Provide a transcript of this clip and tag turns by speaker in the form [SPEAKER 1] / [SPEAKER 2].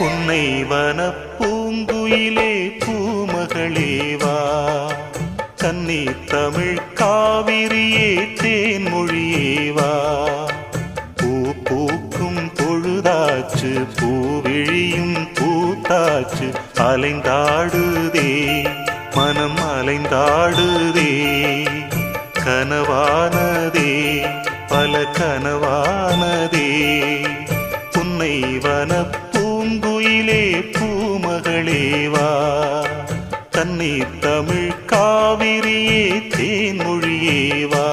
[SPEAKER 1] புன்னை வனப்பூங்குயிலே பூமகளேவா, கன்னி தமிழ் காவிரியே தேன்மொழியேவா. பூ பூக்கும் பொழுதாச்சு, பூவிழியும் பூத்தாச்சு, அலைந்தாடுதே மனம் அலைந்தாடுதே. கனவானதே பல கனவானதே, புன்னை வனப்பூங்குயிலே பூமகளேவா, கன்னி தமிழ் காவிரியே தேன்மொழியேவா.